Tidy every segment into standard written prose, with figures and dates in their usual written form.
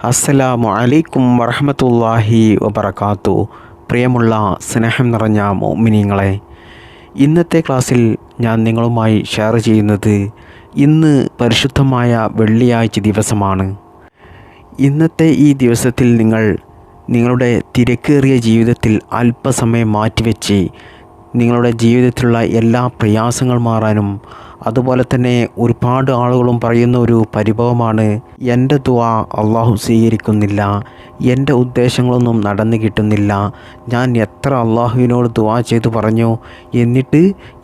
അസ്സലാമു അലൈക്കും വറഹ്മത്തുള്ളാഹി വബറകാത്തു. പ്രിയമുള്ള സ്നേഹം നിറഞ്ഞ മുഅ്മിനീങ്ങളെ, ഇന്നത്തെ ക്ലാസ്സിൽ ഞാൻ നിങ്ങളുമായി ഷെയർ ചെയ്യുന്നത് ഇന്ന് പരിശുദ്ധമായ വെള്ളിയാഴ്ച ദിവസമാണ്. ഇന്നത്തെ ഈ ദിവസത്തിൽ നിങ്ങളുടെ തിരക്കേറിയ ജീവിതത്തിൽ അല്പസമയം മാറ്റിവെച്ച് നിങ്ങളുടെ ജീവിതത്തിലുള്ള എല്ലാ പ്രയാസങ്ങൾ മാറാനും, അതുപോലെ തന്നെ ഒരുപാട് ആളുകളും പറയുന്ന ഒരു പരിഭവമാണ്, എൻ്റെ ദുആ അള്ളാഹു സ്വീകരിക്കുന്നില്ല, എൻ്റെ ഉദ്ദേശങ്ങളൊന്നും നടന്നു കിട്ടുന്നില്ല, ഞാൻ എത്ര അള്ളാഹുവിനോട് ദുആ ചെയ്തു പറഞ്ഞു എന്നിട്ട്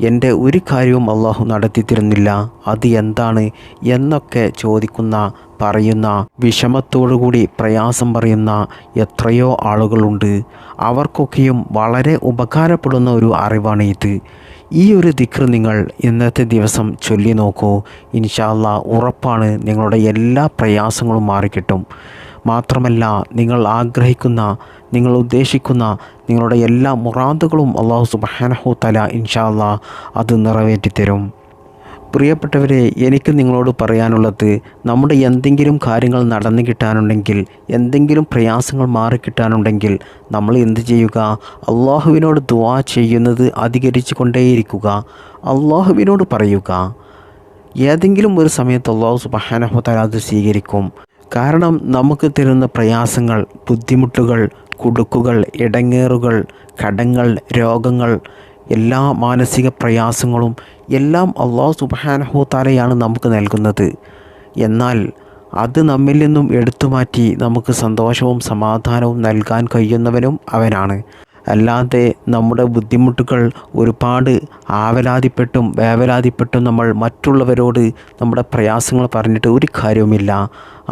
എൻ്റെ ഒരു കാര്യവും അള്ളാഹു നടത്തി തരുന്നില്ല, അത് എന്താണ് എന്നൊക്കെ പറയുന്ന വിഷമത്തോടുകൂടി പ്രയാസം പറയുന്ന എത്രയോ ആളുകളുണ്ട്. അവർക്കൊക്കെയും വളരെ ഉപകാരപ്പെടുന്ന ഒരു അറിവാണ് ഇത്. ഈ ഒരു ദിക്ർ നിങ്ങൾ ഇന്നത്തെ ദിവസം ചൊല്ലി നോക്കൂ. ഇൻഷാ അല്ലാഹ് ഉറപ്പാണ് നിങ്ങളുടെ എല്ലാ പ്രയാസങ്ങളും മാറിക്കിട്ടും. മാത്രമല്ല, നിങ്ങൾ ആഗ്രഹിക്കുന്ന, നിങ്ങൾ ഉദ്ദേശിക്കുന്ന നിങ്ങളുടെ എല്ലാ മുറാദുകളും അല്ലാഹു സുബ്ഹാനഹു തആല ഇൻഷാ അല്ലാഹ് അത് നിറവേറ്റിത്തരും. പ്രിയപ്പെട്ടവരെ, എനിക്ക് നിങ്ങളോട് പറയാനുള്ളത്, നമ്മുടെ എന്തെങ്കിലും കാര്യങ്ങൾ നടന്നു കിട്ടാനുണ്ടെങ്കിൽ, എന്തെങ്കിലും പ്രയാസങ്ങൾ മാറിക്കിട്ടാനുണ്ടെങ്കിൽ നമ്മൾ എന്ത് ചെയ്യുക? അള്ളാഹുവിനോട് ദുആ ചെയ്യുന്നത് അധികരിച്ചു കൊണ്ടേയിരിക്കുക. അള്ളാഹുവിനോട് പറയുക. ഏതെങ്കിലും ഒരു സമയത്ത് അല്ലാഹു സുബ്ഹാനഹു തആല അത് സ്വീകരിക്കും. കാരണം നമുക്ക് തരുന്ന പ്രയാസങ്ങൾ, ബുദ്ധിമുട്ടുകൾ, കുടുക്കുകൾ, ഇടങ്ങേറുകൾ, കടങ്ങൾ, രോഗങ്ങൾ, എല്ലാ മാനസിക പ്രയാസങ്ങളും എല്ലാം അല്ലാഹു സുബ്ഹാനഹു തആലയാണ് നമുക്ക് നൽകുന്നത്. എന്നാൽ അത് നമ്മിൽ നിന്നും എടുത്തുമാറ്റി നമുക്ക് സന്തോഷവും സമാധാനവും നൽകാൻ കഴിയുന്നവനും അവനാണ്. അല്ലാതെ നമ്മുടെ ബുദ്ധിമുട്ടുകൾ ഒരുപാട് ആവലാതിപ്പെട്ടും വേവലാതിപ്പെട്ടും നമ്മൾ മറ്റുള്ളവരോട് നമ്മുടെ പ്രയാസങ്ങൾ പറഞ്ഞിട്ട് ഒരു കാര്യവുമില്ല.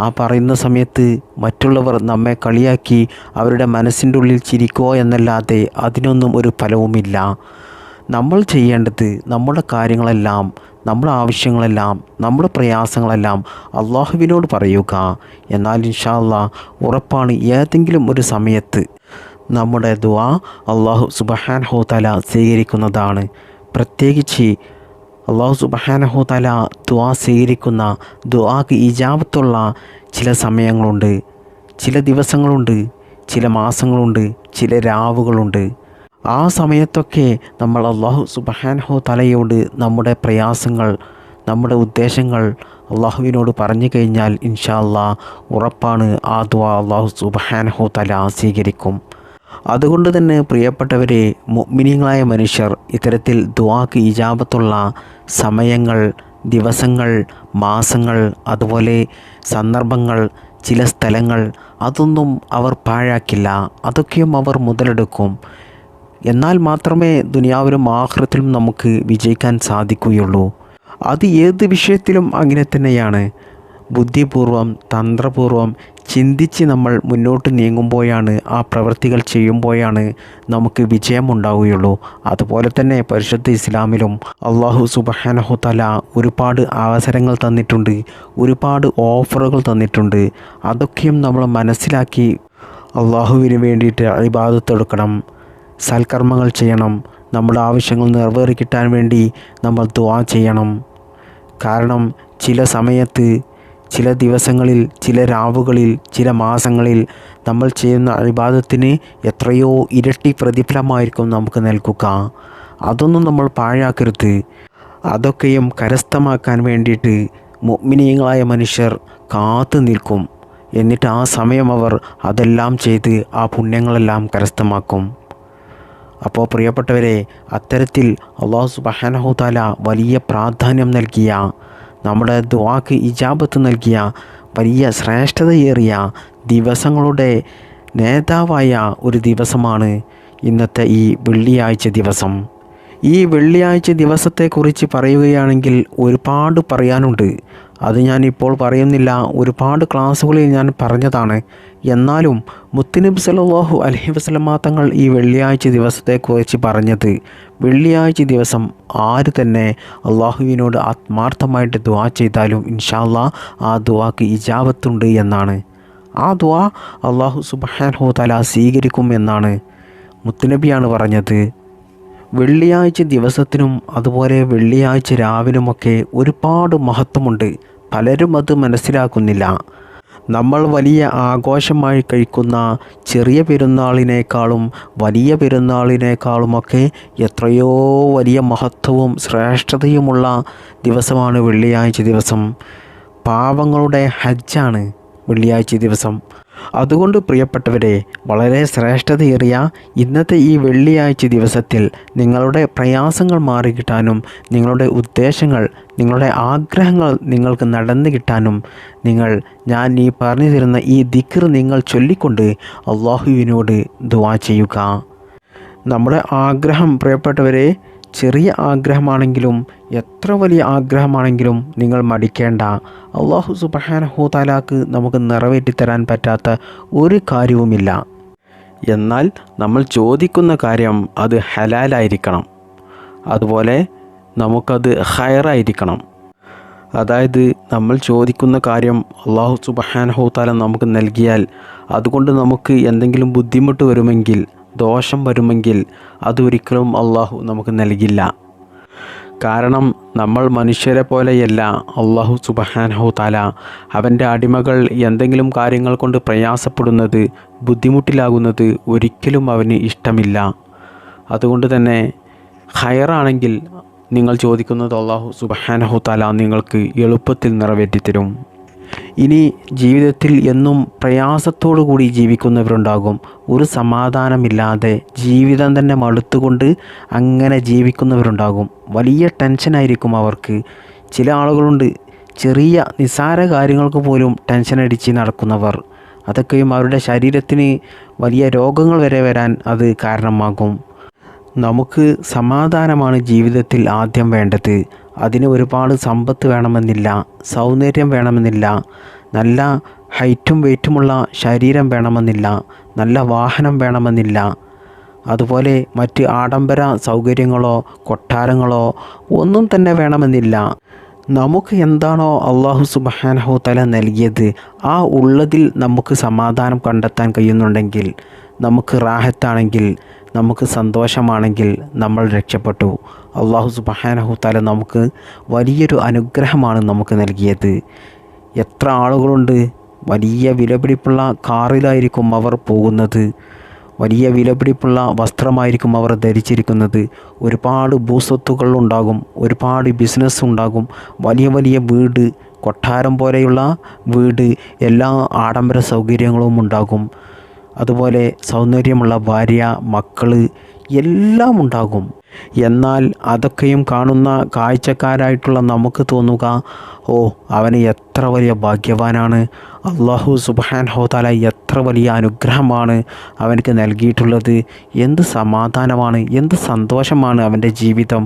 ആ പറയുന്ന സമയത്ത് മറ്റുള്ളവർ നമ്മെ കളിയാക്കി അവരുടെ മനസ്സിൻ്റെ ഉള്ളിൽ ചിരിക്കുക എന്നല്ലാതെ അതിനൊന്നും ഒരു ഫലവുമില്ല. നമ്മൾ ചെയ്യേണ്ടത് നമ്മുടെ കാര്യങ്ങളെല്ലാം, നമ്മുടെ ആവശ്യങ്ങളെല്ലാം, നമ്മുടെ പ്രയാസങ്ങളെല്ലാം അള്ളാഹുവിനോട് പറയുക. എന്നാൽ ഇൻഷാ അല്ലാഹ് ഉറപ്പാണ് ഏതെങ്കിലും ഒരു സമയത്ത് നമ്മുടെ ദുആ അല്ലാഹു സുബ്ഹാനഹു തആല സ്വീകരിക്കുന്നതാണ്. പ്രത്യേകിച്ച് അല്ലാഹു സുബ്ഹാനഹു തആല ദുആ സ്വീകരിക്കുന്ന, ദുആക്ക് ഇജാബത്തുള്ള ചില സമയങ്ങളുണ്ട്, ചില ദിവസങ്ങളുണ്ട്, ചില മാസങ്ങളുണ്ട്, ചില രാവുകളുണ്ട്. ആ സമയത്തൊക്കെ നമ്മൾ അല്ലാഹു സുബ്ഹാനഹു തആലയോട് നമ്മുടെ പ്രയാസങ്ങൾ, നമ്മുടെ ഉദ്ദേശങ്ങൾ അള്ളാഹുവിനോട് പറഞ്ഞു കഴിഞ്ഞാൽ ഇൻഷാ അല്ലാഹ് ഉറപ്പാണ് ആ ദുആ അല്ലാഹു സുബ്ഹാനഹു തആല സ്വീകരിക്കും. അതുകൊണ്ട് തന്നെ പ്രിയപ്പെട്ടവരെ, മുഅ്മിനീങ്ങളായ മനുഷ്യർ ഇത്തരത്തിൽ ദുആക്ക് ഇജാബത്തുള്ള സമയങ്ങൾ, ദിവസങ്ങൾ, മാസങ്ങൾ, അതുപോലെ സന്ദർഭങ്ങൾ, ചില സ്ഥലങ്ങൾ, അതൊന്നും അവർ പാഴാക്കില്ല. അതൊക്കെയും അവർ മുതലെടുക്കും. എന്നാൽ മാത്രമേ ദുനിയാവിലും ആഖിറത്തിലും നമുക്ക് വിജയിക്കാൻ സാധിക്കുകയുള്ളൂ. അത് ഏത് വിഷയത്തിലും അങ്ങനെ തന്നെയാണ്. ബുദ്ധിപൂർവം, തന്ത്രപൂർവം ചിന്തിച്ച് നമ്മൾ മുന്നോട്ട് നീങ്ങുമ്പോഴാണ്, ആ പ്രവൃത്തികൾ ചെയ്യുമ്പോഴാണ് നമുക്ക് വിജയമുണ്ടാവുകയുള്ളൂ. അതുപോലെ തന്നെ പരിശുദ്ധ ഇസ്ലാമിലും അല്ലാഹു സുബ്ഹാനഹു തആല ഒരുപാട് അവസരങ്ങൾ തന്നിട്ടുണ്ട്, ഒരുപാട് ഓഫറുകൾ തന്നിട്ടുണ്ട്. അതൊക്കെയും നമ്മൾ മനസ്സിലാക്കി അല്ലാഹുവിന് വേണ്ടിയിട്ട് ഇബാദത്ത് എടുക്കണം, സൽക്കർമ്മങ്ങൾ ചെയ്യണം, നമ്മുടെ ആവശ്യങ്ങൾ നിറവേറി കിട്ടാൻ വേണ്ടി നമ്മൾ ദുആ ചെയ്യണം. കാരണം ചില സമയത്ത്, ചില ദിവസങ്ങളിൽ, ചില രാവുകളിൽ, ചില മാസങ്ങളിൽ നമ്മൾ ചെയ്യുന്ന ഇബാദത്തിന് എത്രയോ ഇരട്ടി പ്രതിഫലമായിരിക്കും നമുക്ക് നൽകുക. അതൊന്നും നമ്മൾ പാഴാക്കരുത്. അതൊക്കെയും കരസ്ഥമാക്കാൻ വേണ്ടിയിട്ട് മുഅ്മിനീങ്ങളായ മനുഷ്യർ കാത്തു നിൽക്കും. എന്നിട്ട് ആ സമയം അവർ അതെല്ലാം ചെയ്ത് ആ പുണ്യങ്ങളെല്ലാം കരസ്ഥമാക്കും. അപ്പോൾ പ്രിയപ്പെട്ടവരെ, അത്തരത്തിൽ അല്ലാഹു സുബ്ഹാനഹു തആല വലിയ പ്രാധാന്യം നൽകിയ, നമ്മുടെ ദുആക്ക് ഇജാബത്ത് നൽകിയ, വലിയ ശ്രേഷ്ഠതയേറിയ ദിവസങ്ങളുടെ നേതാവായ ഒരു ദിവസമാണ് ഇന്നത്തെ ഈ വെള്ളിയാഴ്ച ദിവസം. ഈ വെള്ളിയാഴ്ച ദിവസത്തെക്കുറിച്ച് പറയുകയാണെങ്കിൽ ഒരുപാട് പറയാനുണ്ട്. അത് ഞാനിപ്പോൾ പറയുന്നില്ല, ഒരുപാട് ക്ലാസ്സുകളിൽ ഞാൻ പറഞ്ഞതാണ്. എന്നാലും മുത്തുനബി സല്ലല്ലാഹു അലൈഹി വസല്ലമ തങ്ങൾ ഈ വെള്ളിയാഴ്ച ദിവസത്തെക്കുറിച്ച് പറഞ്ഞത്, വെള്ളിയാഴ്ച ദിവസം ആര് തന്നെ അള്ളാഹുവിനോട് ആത്മാർത്ഥമായിട്ട് ദുആ ചെയ്താലും ഇൻഷാ അല്ലാഹ് ആ ദുആക്ക് ഇജാബത്തുണ്ട് എന്നാണ്. ആ ദുആ അല്ലാഹു സുബ്ഹാനഹു തആല സ്വീകരിക്കും എന്നാണ് മുത്തുനബിയാണ് പറഞ്ഞത്. വെള്ളിയാഴ്ച ദിവസത്തിനും അതുപോലെ വെള്ളിയാഴ്ച രാവിനുമൊക്കെ ഒരുപാട് മഹത്വമുണ്ട്. പലരും അത് മനസ്സിലാക്കുന്നില്ല. നമ്മൾ വലിയ ആഘോഷമായി കഴിക്കുന്ന ചെറിയ പെരുന്നാളിനേക്കാളും വലിയ പെരുന്നാളിനേക്കാളുമൊക്കെ എത്രയോ വലിയ മഹത്വവും ശ്രേഷ്ഠതയുമുള്ള ദിവസമാണ് വെള്ളിയാഴ്ച ദിവസം. പാവങ്ങളുടെ ഹജ്ജാണ് വെള്ളിയാഴ്ച ദിവസം. അതുകൊണ്ട് പ്രിയപ്പെട്ടവരെ, വളരെ ശ്രേഷ്ഠതയേറിയ ഇന്നത്തെ ഈ വെള്ളിയാഴ്ച ദിവസത്തിൽ നിങ്ങളുടെ പ്രയാസങ്ങൾ മാറിക്കിട്ടാനും നിങ്ങളുടെ ഉദ്ദേശങ്ങൾ, നിങ്ങളുടെ ആഗ്രഹങ്ങൾ നിങ്ങൾക്ക് നടന്നു കിട്ടാനും ഞാൻ ഈ പറഞ്ഞു തരുന്ന ഈ ദിക്ർ നിങ്ങൾ ചൊല്ലിക്കൊണ്ട് അള്ളാഹുവിനോട് ദുആ ചെയ്യുക. നമ്മുടെ ആഗ്രഹം പ്രിയപ്പെട്ടവരെ, ചെറിയ ആഗ്രഹമാണെങ്കിലും എത്ര വലിയ ആഗ്രഹമാണെങ്കിലും നിങ്ങൾ മടിക്കേണ്ട. അല്ലാഹു സുബ്ഹാനഹു തആലക്ക് നമുക്ക് നിറവേറ്റിത്തരാൻ പറ്റാത്ത ഒരു കാര്യവുമില്ല. എന്നാൽ നമ്മൾ ചോദിക്കുന്ന കാര്യം അത് ഹലാലായിരിക്കണം, അതുപോലെ നമുക്കത് ഖൈറായിരിക്കണം. അതായത് നമ്മൾ ചോദിക്കുന്ന കാര്യം അല്ലാഹു സുബ്ഹാനഹു തആല നമുക്ക് നൽകിയാൽ അതുകൊണ്ട് നമുക്ക് എന്തെങ്കിലും ബുദ്ധിമുട്ട് വരുമെങ്കിൽ, ദോഷം വരുമെങ്കിൽ അതൊരിക്കലും അള്ളാഹു നമുക്ക് നൽകില്ല. കാരണം നമ്മൾ മനുഷ്യരെ പോലെയല്ല. അള്ളാഹു സുബ്ഹാനഹു തആല അവൻ്റെ അടിമകൾ എന്തെങ്കിലും കാര്യങ്ങൾ കൊണ്ട് പ്രയാസപ്പെടുന്നത്, ബുദ്ധിമുട്ടിലാകുന്നത് ഒരിക്കലും അവന് ഇഷ്ടമില്ല. അതുകൊണ്ട് തന്നെ ഖൈറാണെങ്കിൽ നിങ്ങൾ ചോദിക്കുന്നത് അള്ളാഹു സുബ്ഹാനഹു തആല നിങ്ങൾക്ക് എളുപ്പത്തിൽ നിറവേറ്റിത്തരും. ഇനി ജീവിതത്തിൽ എന്നും പ്രയാസത്തോടു കൂടി ജീവിക്കുന്നവരുണ്ടാകും. ഒരു സമാധാനമില്ലാതെ ജീവിതം തന്നെ മടുത്തുകൊണ്ട് അങ്ങനെ ജീവിക്കുന്നവരുണ്ടാകും. വലിയ ടെൻഷനായിരിക്കും അവർക്ക്. ചില ആളുകളുണ്ട് ചെറിയ നിസ്സാര കാര്യങ്ങൾക്ക് പോലും ടെൻഷൻ അടിച്ച് നടക്കുന്നവർ. അതൊക്കെയും അവരുടെ ശരീരത്തിന് വലിയ രോഗങ്ങൾ വരെ വരാൻ അത് കാരണമാകും. നമുക്ക് സമാധാനമാണ് ജീവിതത്തിൽ ആദ്യം വേണ്ടത്. അതിന് ഒരുപാട് സമ്പത്ത് വേണമെന്നില്ല, സൗന്ദര്യം വേണമെന്നില്ല, നല്ല ഹൈറ്റും വെയ്റ്റുമുള്ള ശരീരം വേണമെന്നില്ല, നല്ല വാഹനം വേണമെന്നില്ല, അതുപോലെ മറ്റ് ആഡംബര സൗകര്യങ്ങളോ കൊട്ടാരങ്ങളോ ഒന്നും തന്നെ വേണമെന്നില്ല. നമുക്ക് എന്താണോ അല്ലാഹു സുബ്ഹാനഹു തആല നൽകിയത് ആ ഉള്ളതിൽ നമുക്ക് സമാധാനം കണ്ടെത്താൻ കഴിയുന്നുണ്ടെങ്കിൽ, നമുക്ക് റാഹത്താണെങ്കിൽ, നമുക്ക് സന്തോഷമാണെങ്കിൽ നമ്മൾ രക്ഷപ്പെട്ടു. അല്ലാഹു സുബ്ഹാനഹു തആല നമുക്ക് വലിയൊരു അനുഗ്രഹമാണ് നമുക്ക് നൽകിയത്. എത്ര ആളുകളുണ്ട് വലിയ വിലപിടിപ്പുള്ള കാറിലായിരിക്കും അവർ പോകുന്നത്, വലിയ വിലപിടിപ്പുള്ള വസ്ത്രമായിരിക്കും അവർ ധരിച്ചിരിക്കുന്നത്, ഒരുപാട് ഭൂസ്വത്തുക്കൾ ഉണ്ടാകും, ഒരുപാട് ബിസിനസ് ഉണ്ടാകും, വലിയ വലിയ വീട്, കൊട്ടാരം പോലെയുള്ള വീട്, എല്ലാ ആഡംബര സൗകര്യങ്ങളും ഉണ്ടാകും, അതുപോലെ സൗന്ദര്യമുള്ള ഭാര്യ, മക്കൾ എല്ലാം ഉണ്ടാകും. എന്നാൽ അതൊക്കെയും കാണുന്ന കാഴ്ചക്കാരായിട്ടുള്ള നമുക്ക് തോന്നുക, ഓ അവന് എത്ര വലിയ ഭാഗ്യവാനാണ്, അല്ലാഹു സുബ്ഹാനഹു തആല എത്ര വലിയ അനുഗ്രഹമാണ് അവനക്ക് നൽകിയിട്ടുള്ളത്, എന്ത് സമാധാനമാണ്, എന്ത് സന്തോഷമാണ് അവൻ്റെ ജീവിതം.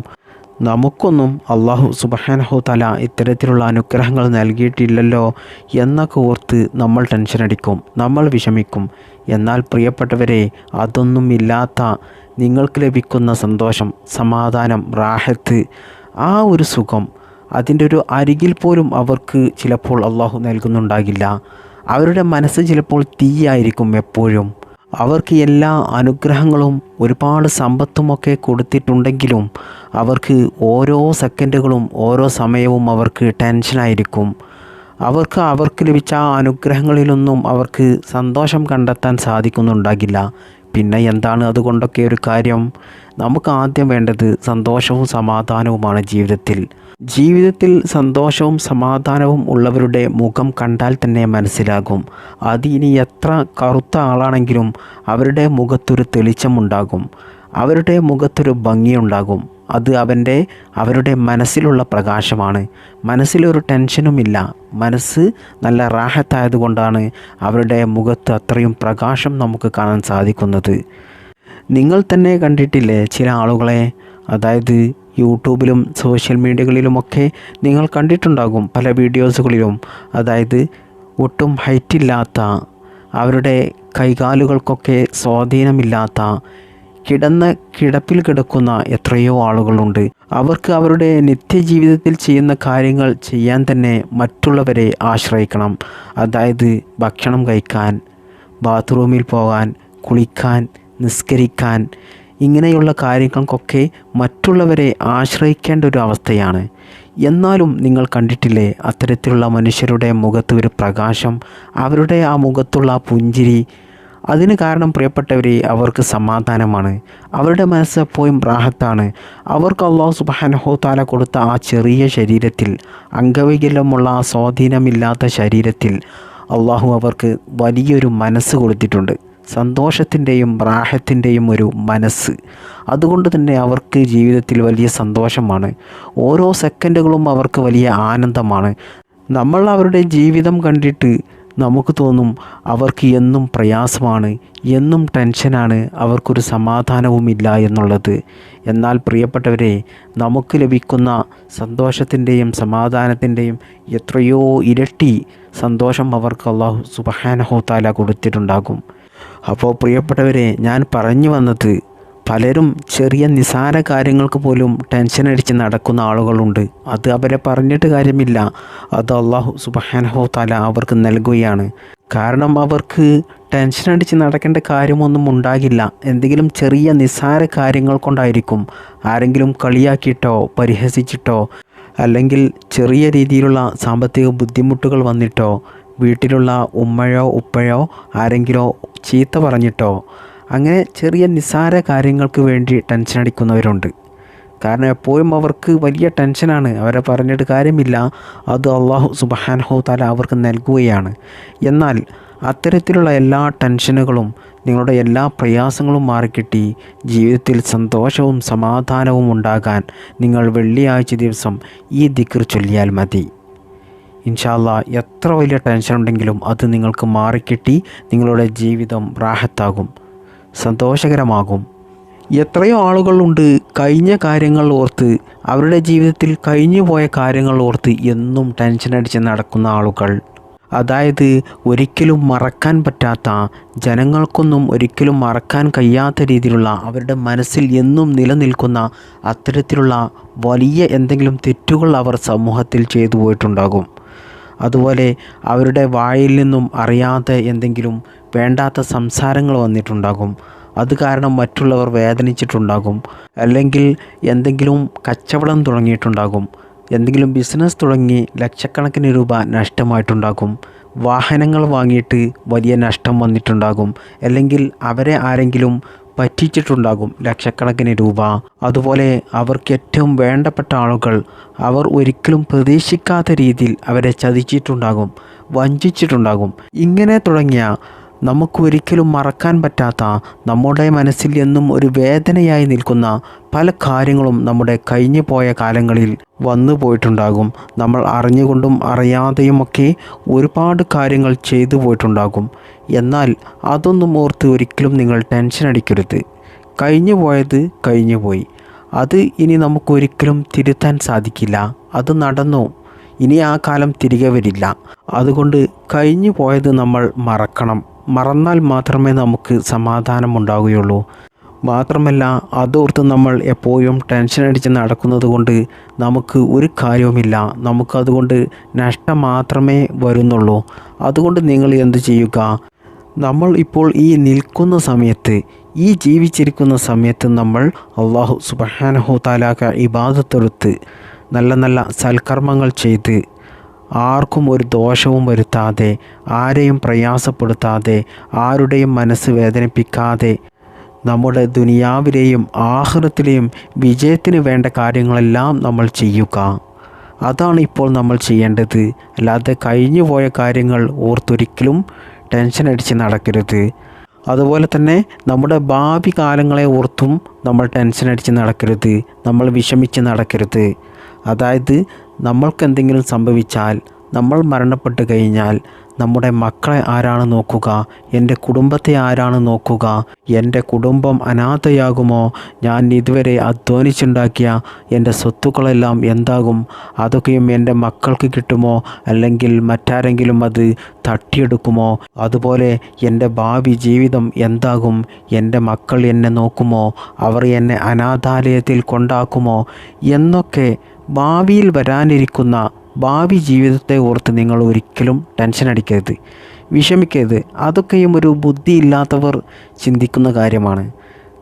നമുക്കൊന്നും അല്ലാഹു സുബ്ഹാനഹു തആല ഇത്തരത്തിലുള്ള അനുഗ്രഹങ്ങൾ നൽകിയിട്ടില്ലല്ലോ എന്നൊക്കെ ഓർത്ത് നമ്മൾ ടെൻഷനടിക്കും, നമ്മൾ വിഷമിക്കും. എന്നാൽ പ്രിയപ്പെട്ടവരെ, അതൊന്നുമില്ലാത്ത നിങ്ങൾക്ക് ലഭിക്കുന്ന സന്തോഷം, സമാധാനം, റാഹത്ത്, ആ ഒരു സുഖം, അതിൻ്റെ ഒരു അരികിൽ പോലും അവർക്ക് ചിലപ്പോൾ അല്ലാഹു നൽകുന്നുണ്ടാകില്ല. അവരുടെ മനസ്സ് ചിലപ്പോൾ തീയായിരിക്കും എപ്പോഴും. അവർക്ക് എല്ലാ അനുഗ്രഹങ്ങളും ഒരുപാട് സമ്പത്തുമൊക്കെ കൊടുത്തിട്ടുണ്ടെങ്കിലും അവർക്ക് ഓരോ സെക്കൻഡുകളും ഓരോ സമയവും അവർക്ക് ടെൻഷനായിരിക്കും. അവർക്ക് ലഭിച്ച ആ അനുഗ്രഹങ്ങളിലൊന്നും അവർക്ക് സന്തോഷം കണ്ടെത്താൻ സാധിക്കുന്നുണ്ടാകില്ല. പിന്നെ എന്താണ് അതുകൊണ്ടൊക്കെ ഒരു കാര്യം? നമുക്ക് ആദ്യം വേണ്ടത് സന്തോഷവും സമാധാനവുമാണ് ജീവിതത്തിൽ സന്തോഷവും സമാധാനവും ഉള്ളവരുടെ മുഖം കണ്ടാൽ തന്നെ മനസ്സിലാകും. അത് ഇനി എത്ര കറുത്ത ആളാണെങ്കിലും അവരുടെ മുഖത്തൊരു തെളിച്ചമുണ്ടാകും, അവരുടെ മുഖത്തൊരു ഭംഗിയുണ്ടാകും. അത് അവരുടെ മനസ്സിലുള്ള പ്രകാശമാണ്. മനസ്സിലൊരു ടെൻഷനുമില്ല, മനസ്സ് നല്ല റാഹത്തായതുകൊണ്ടാണ് അവരുടെ മുഖത്ത് അത്രയും പ്രകാശം നമുക്ക് കാണാൻ സാധിക്കുന്നത്. നിങ്ങൾ തന്നെ കണ്ടിട്ടില്ലേ ചില ആളുകളെ, അതായത് യൂട്യൂബിലും സോഷ്യൽ മീഡിയകളിലുമൊക്കെ നിങ്ങൾ കണ്ടിട്ടുണ്ടാകും പല വീഡിയോസുകളിലും. അതായത് ഒട്ടും ഹൈറ്റില്ലാത്ത, അവരുടെ കൈകാലുകൾക്കൊക്കെ സ്വാധീനമില്ലാത്ത, കിടപ്പിൽ കിടക്കുന്ന എത്രയോ ആളുകളുണ്ട്. അവർക്ക് അവരുടെ നിത്യജീവിതത്തിൽ ചെയ്യുന്ന കാര്യങ്ങൾ ചെയ്യാൻ തന്നെ മറ്റുള്ളവരെ ആശ്രയിക്കണം. അതായത് ഭക്ഷണം കഴിക്കാൻ, ബാത്റൂമിൽ പോകാൻ, കുളിക്കാൻ, നിസ്കരിക്കാൻ, ഇങ്ങനെയുള്ള കാര്യങ്ങൾക്കൊക്കെ മറ്റുള്ളവരെ ആശ്രയിക്കേണ്ട ഒരു അവസ്ഥയാണ്. എന്നാലും നിങ്ങൾ കണ്ടിട്ടില്ലേ അത്തരത്തിലുള്ള മനുഷ്യരുടെ മുഖത്ത് ഒരു പ്രകാശം, അവരുടെ ആ മുഖത്തുള്ള ആ പുഞ്ചിരി. അതിന് കാരണം പ്രിയപ്പെട്ടവരെ അവർക്ക് സമാധാനമാണ്. അവരുടെ മനസ്സ് എപ്പോഴും റാഹത്താണ്. അവർക്ക് അല്ലാഹു സുബ്ഹാനഹു തആല കൊടുത്ത ആ ചെറിയ ശരീരത്തിൽ, അംഗവൈകല്യമുള്ള ആ സ്വാധീനമില്ലാത്ത ശരീരത്തിൽ അള്ളാഹു അവർക്ക് വലിയൊരു മനസ്സ് കൊടുത്തിട്ടുണ്ട്. സന്തോഷത്തിൻ്റെയും റാഹത്തിൻ്റെയും ഒരു മനസ്സ്. അതുകൊണ്ട് തന്നെ അവർക്ക് ജീവിതത്തിൽ വലിയ സന്തോഷമാണ്. ഓരോ സെക്കൻഡുകളും അവർക്ക് വലിയ ആനന്ദമാണ്. നമ്മൾ അവരുടെ ജീവിതം കണ്ടിട്ട് നമുക്ക് തോന്നും അവർക്ക് എന്നും പ്രയാസമാണ്, എന്നും ടെൻഷനാണ്, അവർക്കൊരു സമാധാനവുമില്ല എന്നുള്ളത്. എന്നാൽ പ്രിയപ്പെട്ടവരെ, നമുക്ക് ലഭിക്കുന്ന സന്തോഷത്തിൻ്റെയും സമാധാനത്തിൻ്റെയും എത്രയോ ഇരട്ടി സന്തോഷം അവർക്ക് അല്ലാഹു സുബ്ഹാനഹു തആല കൊടുത്തിട്ടുണ്ടാകും. അപ്പോൾ പ്രിയപ്പെട്ടവരെ, ഞാൻ പറഞ്ഞു വന്നത്, പലരും ചെറിയ നിസാര കാര്യങ്ങൾക്ക് പോലും ടെൻഷൻ അടിച്ച് നടക്കുന്ന ആളുകളുണ്ട്. അത് അവരെ പറഞ്ഞിട്ട് കാര്യമില്ല, അത് അല്ലാഹു സുബ്ഹാനഹു തആല അവർക്ക് നൽകുകയാണ്. കാരണം അവർക്ക് ടെൻഷൻ അടിച്ച് നടക്കേണ്ട കാര്യമൊന്നും ഉണ്ടാകില്ല. എന്തെങ്കിലും ചെറിയ നിസാര കാര്യങ്ങൾ കൊണ്ടായിരിക്കും. ആരെങ്കിലും കളിയാക്കിയിട്ടോ പരിഹസിച്ചിട്ടോ, അല്ലെങ്കിൽ ചെറിയ രീതിയിലുള്ള സാമ്പത്തിക ബുദ്ധിമുട്ടുകൾ വന്നിട്ടോ, വീട്ടിലുള്ള ഉമ്മയോ ഉപ്പയോ ആരെങ്കിലോ ചീത്ത പറഞ്ഞിട്ടോ, അങ്ങനെ ചെറിയ നിസാര കാര്യങ്ങൾക്ക് വേണ്ടി ടെൻഷൻ അടിക്കുന്നവരുണ്ട്. കാരണം എപ്പോഴും അവർക്ക് വലിയ ടെൻഷനാണ്, അവരെ പറഞ്ഞിട്ട് കാര്യമില്ല, അത് അല്ലാഹു സുബ്ഹാനഹു തആല അവർക്ക് നൽകുകയാണ്. എന്നാൽ അത്തരത്തിലുള്ള എല്ലാ ടെൻഷനുകളും, നിങ്ങളുടെ എല്ലാ പ്രയാസങ്ങളും മാറിക്കിട്ടി ജീവിതത്തിൽ സന്തോഷവും സമാധാനവും ഉണ്ടാകാൻ നിങ്ങൾ വെള്ളിയാഴ്ച ദിവസം ഈ ദിക്ർ ചൊല്ലിയാൽ മതി. ഇൻഷാ അല്ലാഹ് എത്ര വലിയ ടെൻഷൻ ഉണ്ടെങ്കിലും അത് നിങ്ങൾക്ക് മാറിക്കിട്ടി നിങ്ങളുടെ ജീവിതം റാഹത്താകും, സന്തോഷകരമാകും. എത്രയോ ആളുകളുണ്ട് കഴിഞ്ഞ കാര്യങ്ങൾ ഓർത്ത്, അവരുടെ ജീവിതത്തിൽ കഴിഞ്ഞു പോയ കാര്യങ്ങൾ ഓർത്ത് എന്നും ടെൻഷൻ അടിച്ച് നടക്കുന്ന ആളുകൾ. അതായത് ഒരിക്കലും മറക്കാൻ പറ്റാത്ത, ജനങ്ങൾക്കൊന്നും ഒരിക്കലും മറക്കാൻ കഴിയാത്ത രീതിയിലുള്ള, അവരുടെ മനസ്സിൽ എന്നും നിലനിൽക്കുന്ന അത്തരത്തിലുള്ള വലിയ എന്തെങ്കിലും തെറ്റുകൾ അവർ സമൂഹത്തിൽ ചെയ്തു പോയിട്ടുണ്ടാകും. അതുപോലെ അവരുടെ വായിൽ നിന്നും അറിയാതെ എന്തെങ്കിലും വേണ്ടാത്ത സംസാരങ്ങൾ വന്നിട്ടുണ്ടാകും. അത് കാരണം മറ്റുള്ളവർ വേദനിച്ചിട്ടുണ്ടാകും. അല്ലെങ്കിൽ എന്തെങ്കിലും കച്ചവടം തുടങ്ങിയിട്ടുണ്ടാകും, എന്തെങ്കിലും ബിസിനസ് തുടങ്ങി ലക്ഷക്കണക്കിന് രൂപ നഷ്ടമായിട്ടുണ്ടാകും. വാഹനങ്ങൾ വാങ്ങിയിട്ട് വലിയ നഷ്ടം വന്നിട്ടുണ്ടാകും. അല്ലെങ്കിൽ അവരെ ആരെങ്കിലും പറ്റിച്ചിട്ടുണ്ടാകും ലക്ഷക്കണക്കിന് രൂപ. അതുപോലെ അവർക്ക് ഏറ്റവും വേണ്ടപ്പെട്ട ആളുകൾ, അവർ ഒരിക്കലും പ്രതീക്ഷിക്കാത്ത രീതിയിൽ അവരെ ചതിച്ചിട്ടുണ്ടാകും, വഞ്ചിച്ചിട്ടുണ്ടാകും. ഇങ്ങനെ തുടങ്ങിയ നമുക്കൊരിക്കലും മറക്കാൻ പറ്റാത്ത, നമ്മുടെ മനസ്സിൽ എന്നും ഒരു വേദനയായി നിൽക്കുന്ന പല കാര്യങ്ങളും നമ്മുടെ കഴിഞ്ഞു പോയ കാലങ്ങളിൽ വന്നു പോയിട്ടുണ്ടാകും. നമ്മൾ അറിഞ്ഞുകൊണ്ടും അറിയാതെയുമൊക്കെ ഒരുപാട് കാര്യങ്ങൾ ചെയ്തു പോയിട്ടുണ്ടാകും. എന്നാൽ അതൊന്നും ഓർത്ത് ഒരിക്കലും നിങ്ങൾ ടെൻഷൻ അടിക്കരുത്. കഴിഞ്ഞു പോയത് കഴിഞ്ഞു പോയി. അത് ഇനി നമുക്കൊരിക്കലും തിരുത്താൻ സാധിക്കില്ല. അത് നടന്നു, ഇനി ആ കാലം തിരികെ വരില്ല. അതുകൊണ്ട് കഴിഞ്ഞു പോയത് നമ്മൾ മറക്കണം. മറന്നാൽ മാത്രമേ നമുക്ക് സമാധാനം ഉണ്ടാവുകയുള്ളൂ. മാത്രമല്ല അതോർത്ത് നമ്മൾ എപ്പോഴും ടെൻഷൻ അടിച്ച് നടക്കുന്നത് കൊണ്ട് നമുക്ക് ഒരു കാര്യവുമില്ല, നമുക്കതുകൊണ്ട് നഷ്ടം മാത്രമേ വരുന്നുള്ളൂ. അതുകൊണ്ട് നിങ്ങൾ എന്ത് ചെയ്യുക, നമ്മൾ ഇപ്പോൾ ഈ നിൽക്കുന്ന സമയത്ത്, ഈ ജീവിച്ചിരിക്കുന്ന സമയത്ത് നമ്മൾ അല്ലാഹു സുബ്ഹാനഹു തആലക്ക് ഇബാദത്തെടുത്ത് നല്ല നല്ല സൽക്കർമ്മങ്ങൾ ചെയ്ത്, ആർക്കും ഒരു ദോഷവും വരുത്താതെ, ആരെയും പ്രയാസപ്പെടുത്താതെ, ആരുടെയും മനസ്സ് വേദനിപ്പിക്കാതെ, നമ്മുടെ ദുനിയാവിലെയും ആഖിറത്തിലെയും വിജയത്തിന് വേണ്ട കാര്യങ്ങളെല്ലാം നമ്മൾ ചെയ്യുക. അതാണ് ഇപ്പോൾ നമ്മൾ ചെയ്യേണ്ടത്. അല്ലാതെ കഴിഞ്ഞു പോയ കാര്യങ്ങൾ ഓർത്തൊരിക്കലും ടെൻഷൻ അടിച്ച് നടക്കരുത്. അതുപോലെ തന്നെ നമ്മുടെ ഭാവി കാലങ്ങളെ ഓർത്തും നമ്മൾ ടെൻഷൻ അടിച്ച് നടക്കരുത്, നമ്മൾ വിഷമിച്ച് നടക്കരുത്. അതായത് നമ്മൾക്ക് എന്തെങ്കിലും സംഭവിച്ചാൽ, നമ്മൾ മരണപ്പെട്ട് കഴിഞ്ഞാൽ നമ്മുടെ മക്കളെ ആരാണ് നോക്കുക, എൻ്റെ കുടുംബത്തെ ആരാണ് നോക്കുക, എൻ്റെ കുടുംബം അനാഥയാകുമോ, ഞാൻ ഇതുവരെ അധ്വാനിച്ചുണ്ടാക്കിയ എൻ്റെ സ്വത്തുക്കളെല്ലാം എന്താകും, അതൊക്കെയും എൻ്റെ മക്കൾക്ക് കിട്ടുമോ, അല്ലെങ്കിൽ മറ്റാരെങ്കിലും അത് തട്ടിയെടുക്കുമോ, അതുപോലെ എൻ്റെ ഭാവി ജീവിതം എന്താകും, എൻ്റെ മക്കൾ എന്നെ നോക്കുമോ, അവർ എന്നെ അനാഥാലയത്തിൽ കൊണ്ടാക്കുമോ എന്നൊക്കെ ഭാവിയിൽ വരാനിരിക്കുന്ന ഭാവി ജീവിതത്തെ ഓർത്ത് നിങ്ങൾ ഒരിക്കലും ടെൻഷൻ അടിക്കരുത്, വിഷമിക്കരുത്. അതൊക്കെയും ഒരു ബുദ്ധിയില്ലാത്തവർ ചിന്തിക്കുന്ന കാര്യമാണ്.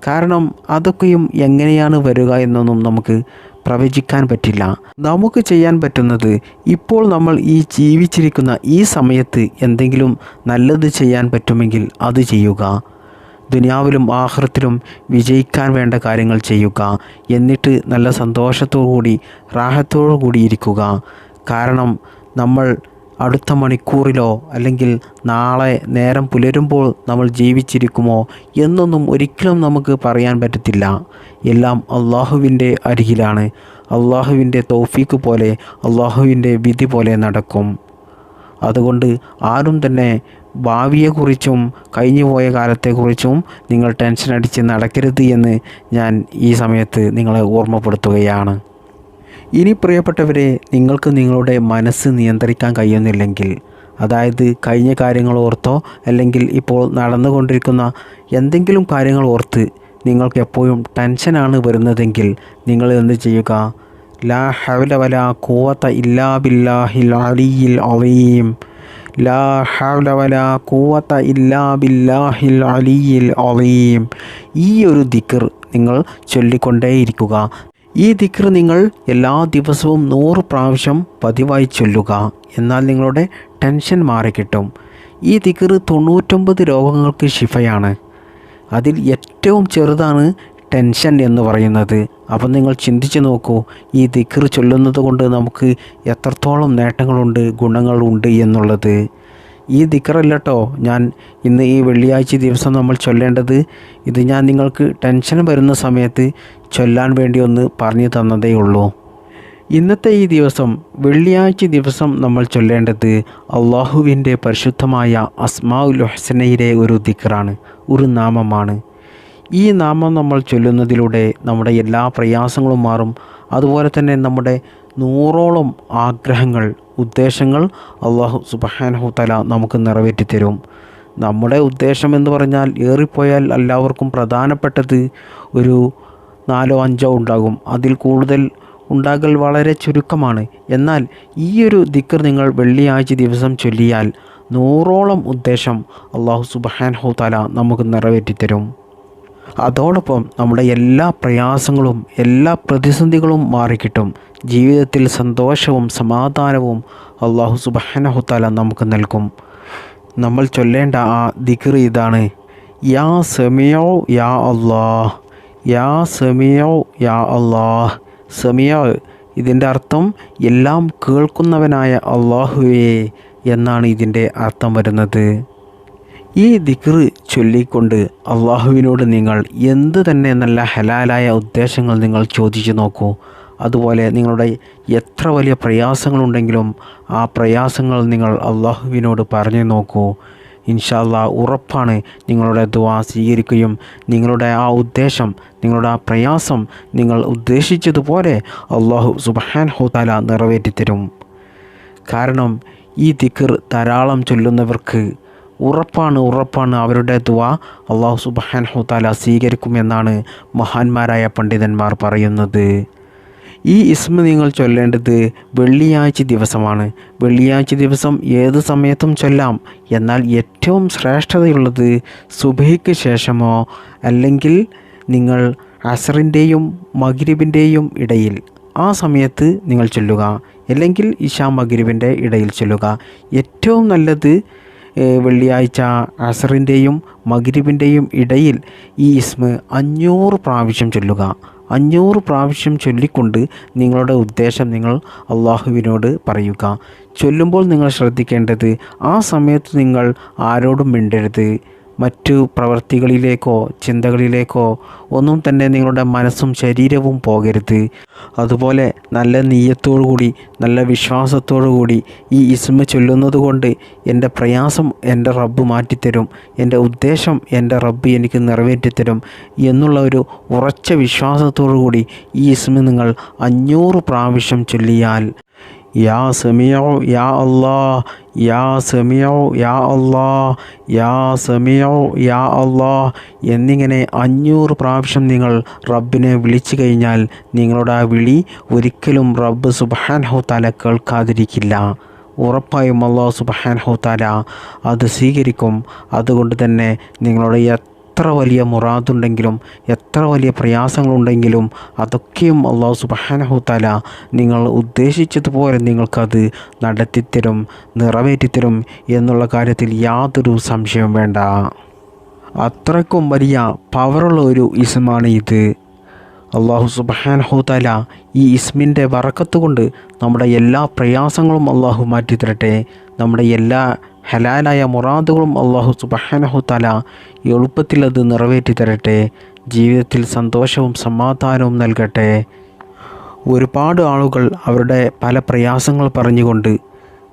കാരണം അതൊക്കെയും എങ്ങനെയാണ് വരിക എന്നൊന്നും നമുക്ക് പ്രവചിക്കാൻ പറ്റില്ല. നമുക്ക് ചെയ്യാൻ പറ്റുന്നത് ഇപ്പോൾ നമ്മൾ ഈ ജീവിച്ചിരിക്കുന്ന ഈ സമയത്ത് എന്തെങ്കിലും നല്ലത് ചെയ്യാൻ പറ്റുമെങ്കിൽ അത് ചെയ്യുക. ദുനിയാവിലും ആഖിറത്തിലും വിജയിക്കാൻ വേണ്ട കാര്യങ്ങൾ ചെയ്യുക. എന്നിട്ട് നല്ല സന്തോഷത്തോടു കൂടി റാഹത്തോടു കൂടി ഇരിക്കുക. കാരണം നമ്മൾ അടുത്ത മണിക്കൂറിലോ അല്ലെങ്കിൽ നാളെ നേരം പുലരുമ്പോൾ നമ്മൾ ജീവിച്ചിരിക്കുമോ എന്നൊന്നും ഒരിക്കലും നമുക്ക് പറയാൻ പറ്റത്തില്ല. എല്ലാം അള്ളാഹുവിൻ്റെ അരികിലാണ്. അള്ളാഹുവിൻ്റെ തൗഫീക്ക് പോലെ, അള്ളാഹുവിൻ്റെ വിധി പോലെ നടക്കും. അതുകൊണ്ട് ആരും തന്നെ ഭാവിയെക്കുറിച്ചും കഴിഞ്ഞുപോയ കാലത്തെക്കുറിച്ചും നിങ്ങൾ ടെൻഷൻ അടിച്ച് നടക്കരുത് എന്ന് ഞാൻ ഈ സമയത്ത് നിങ്ങളെ ഓർമ്മപ്പെടുത്തുകയാണ്. ഇനി പ്രിയപ്പെട്ടവരെ, നിങ്ങൾക്ക് നിങ്ങളുടെ മനസ്സ് നിയന്ത്രിക്കാൻ കഴിയുന്നില്ലെങ്കിൽ, അതായത് കഴിഞ്ഞ കാര്യങ്ങൾ ഓർത്തോ അല്ലെങ്കിൽ ഇപ്പോൾ നടന്നുകൊണ്ടിരിക്കുന്ന എന്തെങ്കിലും കാര്യങ്ങൾ ഓർത്ത് നിങ്ങൾക്ക് എപ്പോഴും ടെൻഷനാണ് വരുന്നതെങ്കിൽ നിങ്ങൾ എന്ത് ചെയ്യുക? ലാ ഹൗല വലാ ഖുവത ഇല്ലാ ബില്ലാഹിൽ അലിയിൽ അലീം. ലാ ഹൗല വലാ ഖുവത ഇല്ലാ ബില്ലാഹിൽ അലിയിൽ അലീം. ഈ ഒരു ദിക്ർ നിങ്ങൾ ചൊല്ലിക്കൊണ്ടേയിരിക്കുക. ഈ ദിക്ർ നിങ്ങൾ എല്ലാ ദിവസവും 100 പ്രാവശ്യം പതിവായി ചൊല്ലുക. എന്നാൽ നിങ്ങളുടെ ടെൻഷൻ മാറിക്കിട്ടും. ഈ ദിക്ർ 99 രോഗങ്ങൾക്ക് ശിഫയാണ്. അതിൽ ഏറ്റവും ചെറുതാണ് ടെൻഷൻ എന്ന് പറയുന്നത്. അപ്പം നിങ്ങൾ ചിന്തിച്ച് നോക്കൂ, ഈ ദിക്ർ ചൊല്ലുന്നത് കൊണ്ട് നമുക്ക് എത്രത്തോളം നേട്ടങ്ങളുണ്ട്, ഗുണങ്ങളുണ്ട് എന്നുള്ളത്. ഈ ദിക്റല്ല കേട്ടോ ഞാൻ ഇന്ന് ഈ വെള്ളിയാഴ്ച ദിവസം നമ്മൾ ചൊല്ലേണ്ടത്. ഇത് ഞാൻ നിങ്ങൾക്ക് ടെൻഷൻ വരുന്ന സമയത്ത് ചൊല്ലാൻ വേണ്ടി ഒന്ന് പറഞ്ഞു തന്നതേ ഉള്ളൂ. ഇന്നത്തെ ഈ ദിവസം വെള്ളിയാഴ്ച ദിവസം നമ്മൾ ചൊല്ലേണ്ടത് അള്ളാഹുവിൻ്റെ പരിശുദ്ധമായ അസ്മാഉൽ ഹുസ്നയിലെ ഒരു ദിക്റാണ്, ഒരു നാമമാണ്. ഈ നാമം നമ്മൾ ചൊല്ലുന്നതിലൂടെ നമ്മുടെ എല്ലാ പ്രയാസങ്ങളും മാറും. അതുപോലെ തന്നെ നമ്മുടെ 100ഓളം ആഗ്രഹങ്ങൾ, ഉദ്ദേശങ്ങൾ അള്ളാഹു സുബ്ഹാനഹു തആല നമുക്ക് നിറവേറ്റിത്തരും. നമ്മുടെ ഉദ്ദേശം എന്ന് പറഞ്ഞാൽ ഏറിപ്പോയാൽ എല്ലാവർക്കും പ്രധാനപ്പെട്ടത് ഒരു 4-5 ഉണ്ടാകും. അതിൽ കൂടുതൽ ഉണ്ടാകൽ വളരെ ചുരുക്കമാണ്. എന്നാൽ ഈ ഒരു ദിക്ർ നിങ്ങൾ വെള്ളിയാഴ്ച ദിവസം ചൊല്ലിയാൽ 100ഓളം ഉദ്ദേശം അള്ളാഹു സുബ്ഹാനഹു തആല നമുക്ക് നിറവേറ്റിത്തരും. അതോടൊപ്പം നമ്മുടെ എല്ലാ പ്രയാസങ്ങളും, എല്ലാ പ്രതിസന്ധികളും മാറിക്കിട്ടും. ജീവിതത്തിൽ സന്തോഷവും സമാധാനവും അള്ളാഹു സുബ്ഹാനഹു തആല നമുക്ക് നൽകും. നമ്മൾ ചൊല്ലേണ്ട ആ ദിക്ർ ഇതാണ്: യാ സമീഉ യാ അല്ലാഹ്, യാ സമീഉ യാ അല്ലാഹ്. സമീഉ ഇതിൻ്റെ അർത്ഥം എല്ലാം കേൾക്കുന്നവനായ അള്ളാഹുവേ എന്നാണ് ഇതിൻ്റെ അർത്ഥം വരുന്നത്. ഈ ദിക്ർ ചൊല്ലിക്കൊണ്ട് അള്ളാഹുവിനോട് നിങ്ങൾ എന്ത് തന്നെ നല്ല ഹലാലായ ഉദ്ദേശങ്ങൾ നിങ്ങൾ ചോദിച്ചു നോക്കൂ. അതുപോലെ നിങ്ങളുടെ എത്ര വലിയ പ്രയാസങ്ങളുണ്ടെങ്കിലും ആ പ്രയാസങ്ങൾ നിങ്ങൾ അള്ളാഹുവിനോട് പറഞ്ഞു നോക്കൂ. ഇൻഷാ അല്ലാഹ് ഉറപ്പാണ് നിങ്ങളുടെ ദുആ സ്വീകരിക്കുകയും നിങ്ങളുടെ ആ ഉദ്ദേശം, നിങ്ങളുടെ ആ പ്രയാസം നിങ്ങൾ ഉദ്ദേശിച്ചതുപോലെ അള്ളാഹു സുബ്ഹാനഹു തആല നിറവേറ്റിത്തരും. കാരണം ഈ ദിക്ർ ധാരാളം ചൊല്ലുന്നവർക്ക് ഉറപ്പാണ് അവരുടെ ദുആ അള്ളാഹു സുബ്ഹാനഹു തആല സ്വീകരിക്കുമെന്നാണ് മഹാന്മാരായ പണ്ഡിതന്മാർ പറയുന്നത്. ഈ ഇസ്മ നിങ്ങൾ ചൊല്ലേണ്ടത് വെള്ളിയാഴ്ച ദിവസമാണ്. വെള്ളിയാഴ്ച ദിവസം ഏത് സമയത്തും ചൊല്ലാം. എന്നാൽ ഏറ്റവും ശ്രേഷ്ഠതയുള്ളത് സുബ്ഹിക്ക് ശേഷമോ അല്ലെങ്കിൽ നിങ്ങൾ അസറിൻ്റെയും മഗ്രിബിൻ്റെയും ഇടയിൽ, ആ സമയത്ത് നിങ്ങൾ ചൊല്ലുക. അല്ലെങ്കിൽ ഇശാ മഗ്രിബിൻ്റെ ഇടയിൽ ചൊല്ലുക. ഏറ്റവും നല്ലത് വെള്ളിയാഴ്ച അസറിൻ്റെയും മഗ്രിബിൻ്റെയും ഇടയിൽ ഈ ഇസ്മ 500 പ്രാവശ്യം ചൊല്ലുക. 500 പ്രാവശ്യം ചൊല്ലിക്കൊണ്ട് നിങ്ങളുടെ ഉദ്ദേശം നിങ്ങൾ അള്ളാഹുവിനോട് പറയുക. ചൊല്ലുമ്പോൾ നിങ്ങൾ ശ്രദ്ധിക്കേണ്ടത് ആ സമയത്ത് നിങ്ങൾ ആരോടും മിണ്ടരുത്. മറ്റു പ്രവൃത്തികളിലേക്കോ ചിന്തകളിലേക്കോ ഒന്നും തന്നെ നിങ്ങളുടെ മനസ്സും ശരീരവും പോകരുത്. അതുപോലെ നല്ല നിയ്യത്തോടു കൂടി, നല്ല വിശ്വാസത്തോടു കൂടി ഈ ഇസ്മ ചൊല്ലുന്നത് കൊണ്ട് എൻ്റെ പ്രയാസം എൻ്റെ റബ്ബ് മാറ്റിത്തരും, എൻ്റെ ഉദ്ദേശം എൻ്റെ റബ്ബ് എനിക്ക് നിറവേറ്റിത്തരും എന്നുള്ള ഒരു ഉറച്ച വിശ്വാസത്തോടു കൂടി ഈ ഇസ്മ നിങ്ങൾ 500 പ്രാവശ്യം ചൊല്ലിയാൽ യാ സമീഉ യാ അല്ലാഹ്, യാ സമീഉ യാ അല്ലാഹ്, യാ സമീഉ യാ അല്ലാഹ് എന്നിങ്ങനെ 500 പ്രാവശ്യം നിങ്ങൾ റബ്ബിനെ വിളിച്ചു കഴിഞ്ഞാൽ നിങ്ങളുടെ ആ വിളി ഒരിക്കലും റബ്ബ് സുബ്ഹാനഹു തആല കേൾക്കാതിരിക്കില്ല. ഉറപ്പായും അല്ലാഹു സുബ്ഹാനഹു തആല അത് സ്വീകരിക്കും. അതുകൊണ്ട് തന്നെ നിങ്ങളുടെ എത്ര വലിയ മുറാദുണ്ടെങ്കിലും എത്ര വലിയ പ്രയാസങ്ങളുണ്ടെങ്കിലും അതൊക്കെയും അല്ലാഹു സുബ്ഹാനഹു തആല നിങ്ങൾ ഉദ്ദേശിച്ചതുപോലെ നിങ്ങൾക്കത് നടത്തിത്തരും, നിറവേറ്റിത്തരും എന്നുള്ള കാര്യത്തിൽ യാതൊരു സംശയവും വേണ്ട. അത്രയ്ക്കും വലിയ പവറുള്ള ഒരു ഇസ്മാണ് ഇത്. അല്ലാഹു സുബ്ഹാനഹു തആല ഈ ഇസ്മിൻ്റെ ബറക്കത്ത് കൊണ്ട് നമ്മുടെ എല്ലാ പ്രയാസങ്ങളും അല്ലാഹു മാറ്റിത്തരട്ടെ. നമ്മുടെ എല്ലാ ഹലാലായ മുറാദുകളും അല്ലാഹു സുബ്ഹാനഹു തആല എളുപ്പത്തിൽ അത് നിറവേറ്റി തരട്ടെ. ജീവിതത്തിൽ സന്തോഷവും സമാധാനവും നൽകട്ടെ. ഒരുപാട് ആളുകൾ അവരുടെ പല പ്രയാസങ്ങൾ പറഞ്ഞുകൊണ്ട്,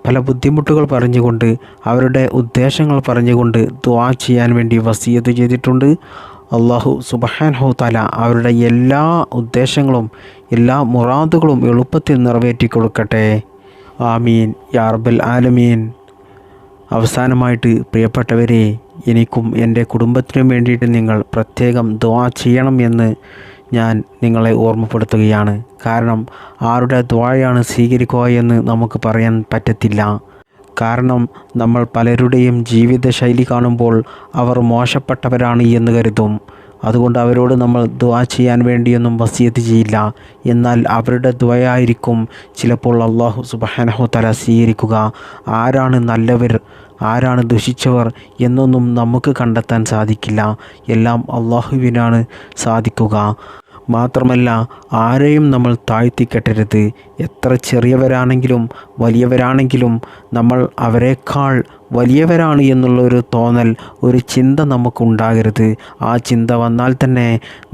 പല ബുദ്ധിമുട്ടുകൾ പറഞ്ഞുകൊണ്ട്, അവരുടെ ഉദ്ദേശങ്ങൾ പറഞ്ഞുകൊണ്ട് ദുആ ചെയ്യാൻ വേണ്ടി വസിയത്ത് ചെയ്തിട്ടുണ്ട്. അല്ലാഹു സുബ്ഹാനഹു തആല അവരുടെ എല്ലാ ഉദ്ദേശങ്ങളും എല്ലാ മുറാദുകളും എളുപ്പത്തിൽ നിറവേറ്റി കൊടുക്കട്ടെ. ആമീൻ യാ റബ്ബൽ ആലമീൻ. അവസാനമായിട്ട് പ്രിയപ്പെട്ടവരെ, എനിക്കും എൻ്റെ കുടുംബത്തിനും വേണ്ടിയിട്ട് നിങ്ങൾ പ്രത്യേകം ദുആ ചെയ്യണം എന്ന് ഞാൻ നിങ്ങളെ ഓർമ്മപ്പെടുത്തുകയാണ്. കാരണം ആരുടെ ദുആയാണ് സ്വീകരിക്കുക എന്ന് നമുക്ക് പറയാൻ പറ്റത്തില്ല. കാരണം നമ്മൾ പലരുടെയും ജീവിതശൈലി കാണുമ്പോൾ അവർ മോശപ്പെട്ടവരാണ് എന്ന് കരുതും. അതുകൊണ്ട് അവരോട് നമ്മൾ ദുആ ചെയ്യാൻ വേണ്ടിയൊന്നും വസിയത്ത് ചെയ്യില്ല. എന്നാൽ അവരുടെ ദുആയായിരിക്കും ചിലപ്പോൾ അല്ലാഹു സുബ്ഹാനഹു തആല സ്വീകരിക്കുക. ആരാണ് നല്ലവർ, ആരാണ് ദുഷിച്ചവർ എന്നൊന്നും നമുക്ക് കണ്ടെത്താൻ സാധിക്കില്ല. എല്ലാം അല്ലാഹുവിനാണ് സാധിക്കുക. മാത്രമല്ല ആരെയും നമ്മൾ താഴ്ത്തിക്കെട്ടരുത്. എത്ര ചെറിയവരാണെങ്കിലും വലിയവരാണെങ്കിലും നമ്മൾ അവരെക്കാൾ വലിയവരാണ് എന്നുള്ളൊരു തോന്നൽ, ഒരു ചിന്ത നമുക്കുണ്ടാകരുത്. ആ ചിന്ത വന്നാൽ തന്നെ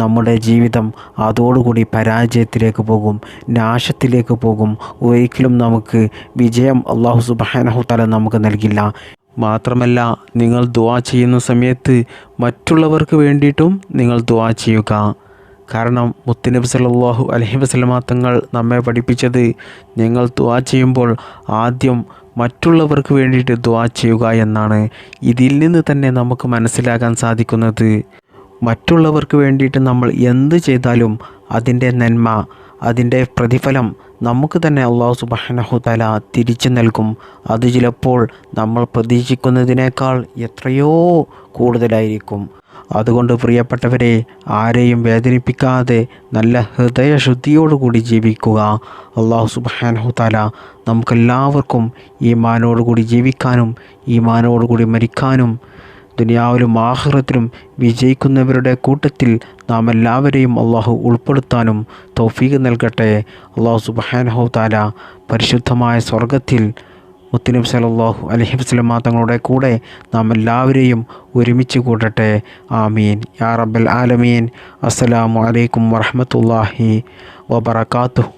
നമ്മുടെ ജീവിതം അതോടുകൂടി പരാജയത്തിലേക്ക് പോകും, നാശത്തിലേക്ക് പോകും. ഒരിക്കലും നമുക്ക് വിജയം അല്ലാഹു സുബ്ഹാനഹു തആല നമുക്ക് നൽകില്ല. മാത്രമല്ല നിങ്ങൾ ദുആ ചെയ്യുന്ന സമയത്ത് മറ്റുള്ളവർക്ക് വേണ്ടിയിട്ടും നിങ്ങൾ ദുആ ചെയ്യുക. കാരണം മുത്തുനബി സല്ലല്ലാഹു അലൈഹി വസല്ലമ തങ്ങൾ നമ്മെ പഠിപ്പിച്ചത് നിങ്ങൾ ദുആ ചെയ്യുമ്പോൾ ആദ്യം മറ്റുള്ളവർക്ക് വേണ്ടിയിട്ട് ദുആ ചെയ്യുക എന്നാണ്. ഇതിൽ നിന്ന് തന്നെ നമുക്ക് മനസ്സിലാക്കാൻ സാധിക്കുന്നത് മറ്റുള്ളവർക്ക് വേണ്ടിയിട്ട് നമ്മൾ എന്ത് ചെയ്താലും അതിൻ്റെ നന്മ, അതിൻ്റെ പ്രതിഫലം നമുക്ക് തന്നെ അല്ലാഹു സുബ്ഹാനഹു തആല തിരിച്ചു നൽകും. അത് ചിലപ്പോൾ നമ്മൾ പ്രതീക്ഷിക്കുന്നതിനേക്കാൾ എത്രയോ കൂടുതലായിരിക്കും. അതുകൊണ്ട് പ്രിയപ്പെട്ടവരെ, ആരെയും വേദനിപ്പിക്കാതെ നല്ല ഹൃദയശുദ്ധിയോടുകൂടി ജീവിക്കുക. അല്ലാഹു സുബ്ഹാനഹു തആല നമുക്കെല്ലാവർക്കും ഈമാനോടുകൂടി ജീവിക്കാനും ഈമാനോടുകൂടി മരിക്കാനും ദുനിയാവിലും ആഖിറത്തിലും വിജയിക്കുന്നവരുടെ കൂട്ടത്തിൽ നാം എല്ലാവരെയും അല്ലാഹു ഉൾപ്പെടുത്താനും തൗഫീഖ് നൽകട്ടെ. അല്ലാഹു സുബ്ഹാനഹു തആല പരിശുദ്ധമായ സ്വർഗത്തിൽ മുത്തുനബി സല്ലല്ലാഹു അലൈഹി വസല്ലമ തങ്ങളുടെ കൂടെ നാം എല്ലാവരെയും ഒരുമിച്ച് കൂട്ടട്ടെ. ആമീൻ യാ റബ്ബൽ ആലമീൻ. അസ്സലാമു അലൈക്കും വറഹ്മത്തുള്ളാഹി വബറകാതുഹു.